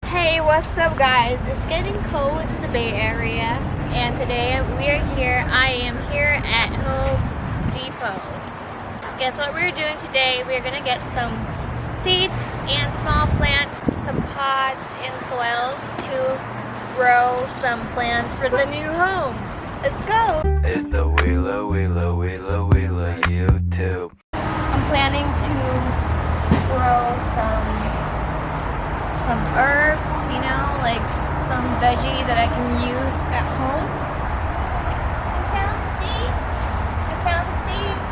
Hey, what's up guys? It's getting cold in the Bay Area and today I am here at Home Depot. Guess what we're doing today? We're gonna get some seeds and small plants, some pots and soil to grow some plants for the new home. Let's go! It's the Wila YouTube. I'm planning to grow some herbs, you know, like some veggie that I can use at home. I found the seeds.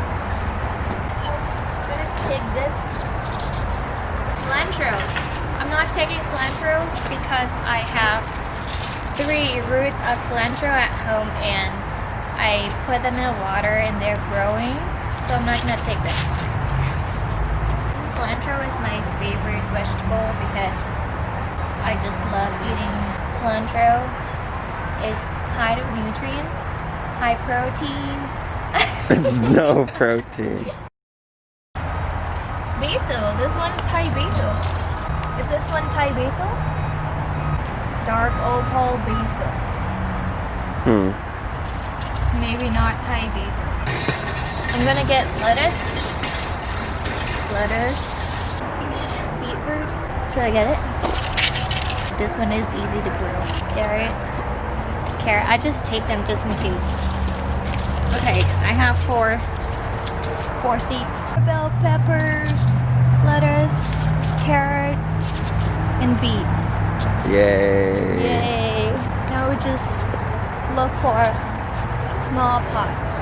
I'm gonna take this cilantro. I'm not taking cilantros because I have 3 roots of cilantro at home and I put them in water and they're growing, so I'm not gonna take this. Cilantro is my favorite vegetable because I just love eating cilantro. It's high in nutrients, high protein. No protein. Basil. This one is Thai basil. Is this one Thai basil? Dark opal basil. Maybe not Thai basil. I'm gonna get lettuce. Beetroot. Should I get it? This one is easy to grow. Carrot. I just take them just in case. Okay, I have 4 seeds. Bell peppers, lettuce, carrot, and beets. Yay! Now we just look for small pots.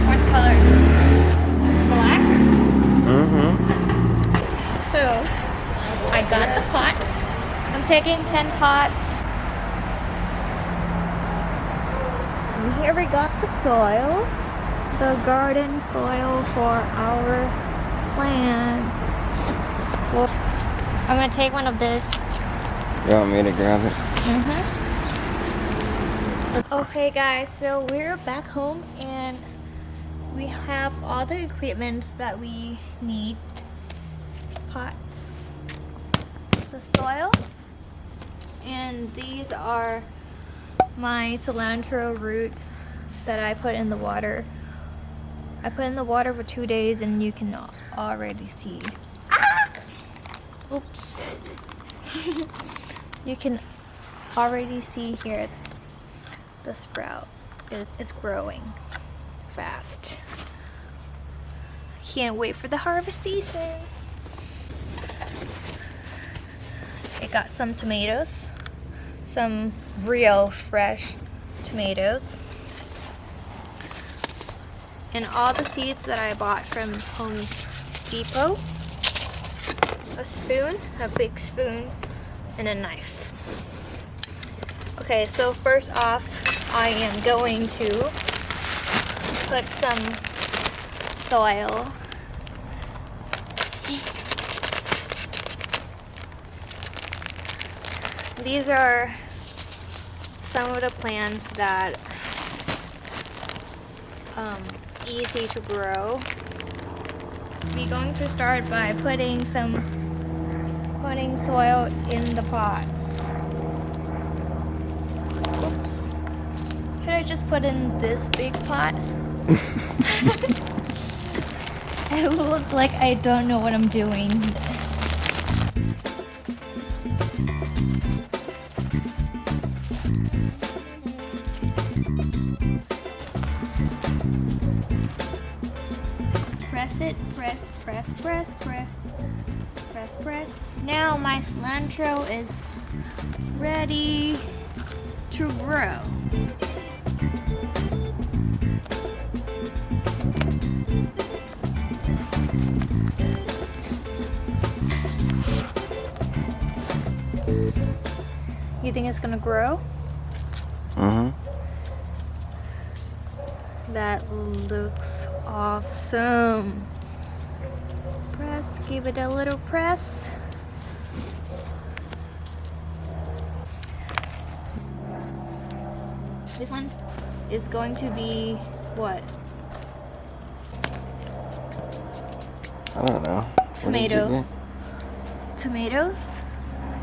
What color? Black? So, I got the pots. I'm taking 10 pots. And here we got the soil. The garden soil for our plants. Well, I'm gonna take one of this. You want me to grab it? Okay guys, so we're back home and we have all the equipment that we need. Pots, the soil, and these are my cilantro roots that I put in the water. I put in the water for 2 days and you can already see. Oops. You can already see here the sprout is growing fast. Can't wait for the harvest season. I got some tomatoes, some real fresh tomatoes, and all the seeds that I bought from Home Depot. A spoon, a big spoon, and a knife. Okay, so first off, I am going to put some soil. These are some of the plants that easy to grow. We're going to start by putting soil in the pot. Oops. Should I just put in this big pot? It will look like I don't know what I'm doing. Press it, press. Now my cilantro is ready to grow. You think it's gonna grow? That looks awesome. Press, give it a little press. This one is going to be what? I don't know. What did you Tomato. get? Tomatoes?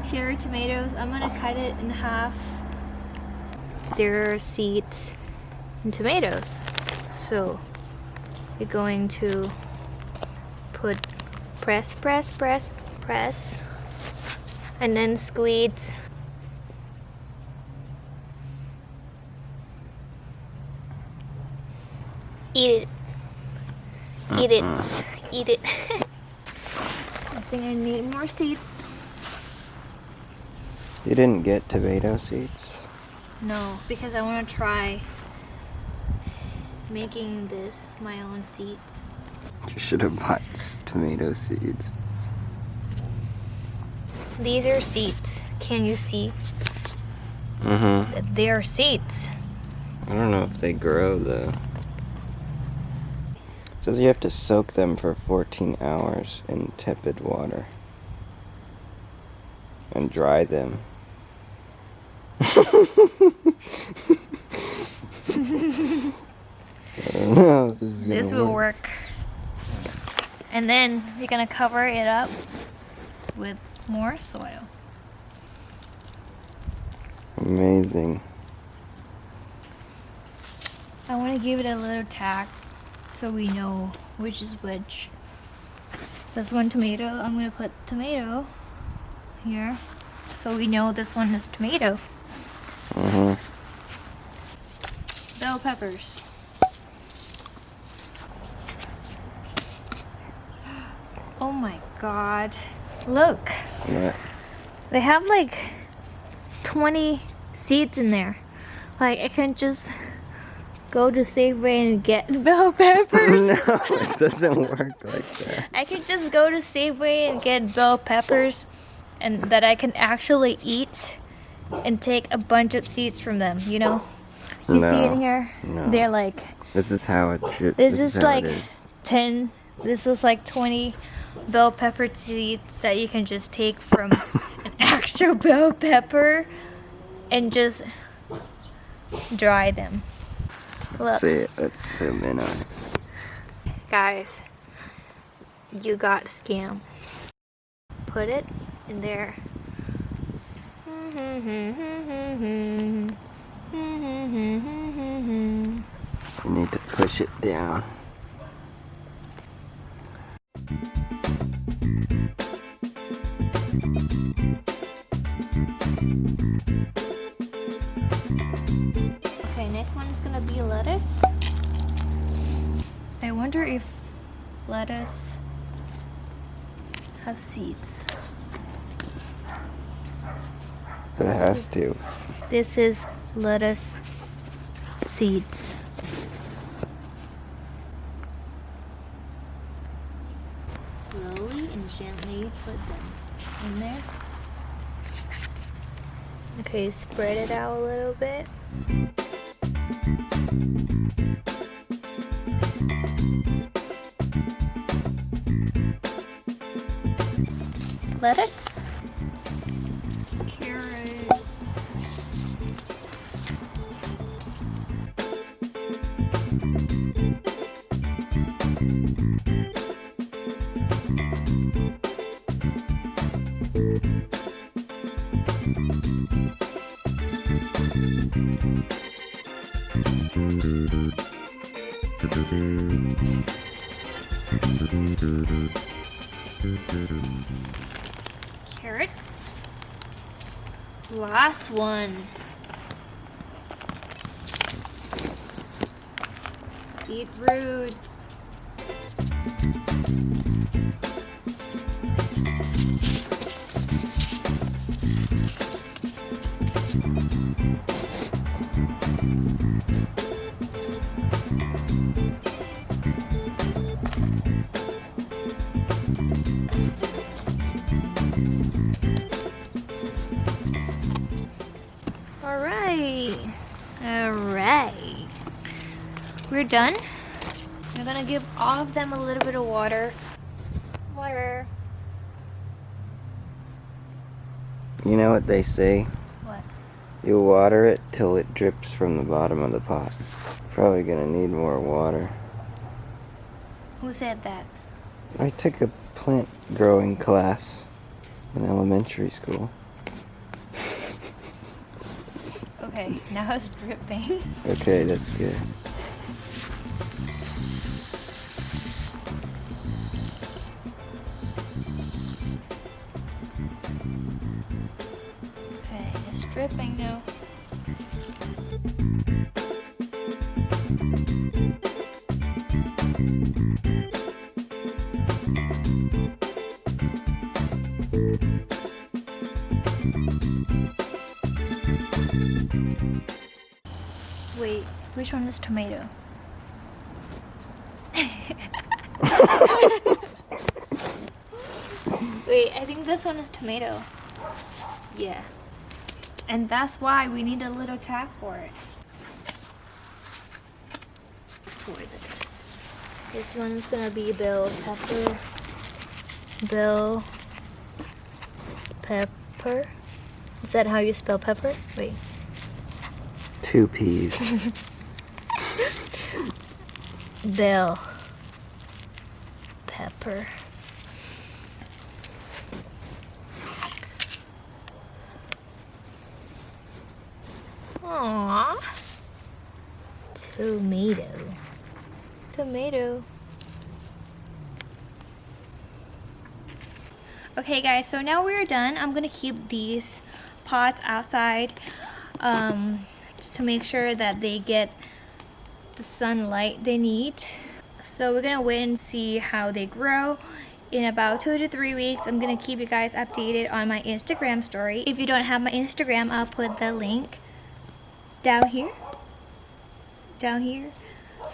Cherry tomatoes. I'm gonna cut it in half. There are seeds and tomatoes. So we're going to put press, and then squeeze. Eat it. Eat it. Eat it. I think I need more seeds. You didn't get tomato seeds? No, because I want to try making this my own seeds. You should have bought tomato seeds. These are seeds. Can you see? Mm-hmm. They are seeds. I don't know if they grow though. It says you have to soak them for 14 hours in tepid water. And dry them. I don't know if this is gonna This will work. And then we're gonna cover it up with more soil. Amazing. I want to give it a little tag so we know which is which. This one tomato, I'm gonna put tomato here so we know this one is tomato. Mm-hmm. Bell peppers. Oh my god. Look. What? They have like 20 seeds in there. Like I can just go to Safeway and get bell peppers. No, it doesn't work like that. I can just go to Safeway and get bell peppers and that I can actually eat and take a bunch of seeds from them, you know? You see No, in here? no. They're like, This is how it should. this is how like it is. 10, this is like 20 bell pepper seeds that you can just take from an actual bell pepper and just dry them. Look. See it. Let's zoom in on it. Guys, you got scam. Put it in there. You need to push it down. Okay, next one is gonna be lettuce. I wonder if lettuce have seeds. It has to. This is lettuce seeds. Slowly and gently put them in there. Okay, spread it out a little bit. Lettuce. Carrots. Carrot. Last one. Beetroots. Alright. We're done. I'm gonna give all of them a little bit of water. Water. You know what they say? What? You water it till it drips from the bottom of the pot. Probably gonna need more water. Who said that? I took a plant growing class in elementary school. Okay, now it's dripping. Okay, that's good. Okay, it's dripping now. Wait, which one is tomato? Wait, I think this one is tomato. Yeah. And that's why we need a little tag for it. For this. This one's gonna be bell pepper. Bell pepper. Is that how you spell pepper? Wait. 2 peas. Bell pepper. Aww. Tomato. Tomato. Okay guys, so now we're done. I'm gonna keep these pots outside to make sure that they get the sunlight they need. So we're gonna wait and see how they grow. In about 2 to 3 weeks, I'm gonna keep you guys updated on my Instagram story. If you don't have my Instagram, I'll put the link down here.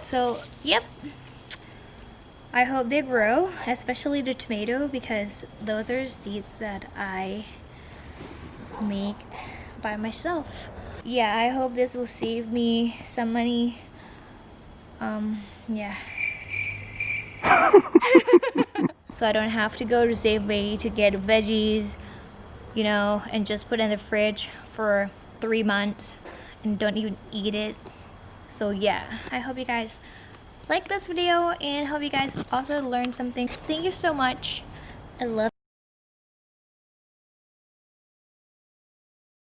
So, yep. I hope they grow, especially the tomato, because those are seeds that I make by myself. Yeah, I hope this will save me some money. Yeah. So I don't have to go to Safeway to get veggies, you know, and just put it in the fridge for 3 months and don't even eat it. So yeah, I hope you guys like this video and hope you guys also learned something. Thank you so much. I love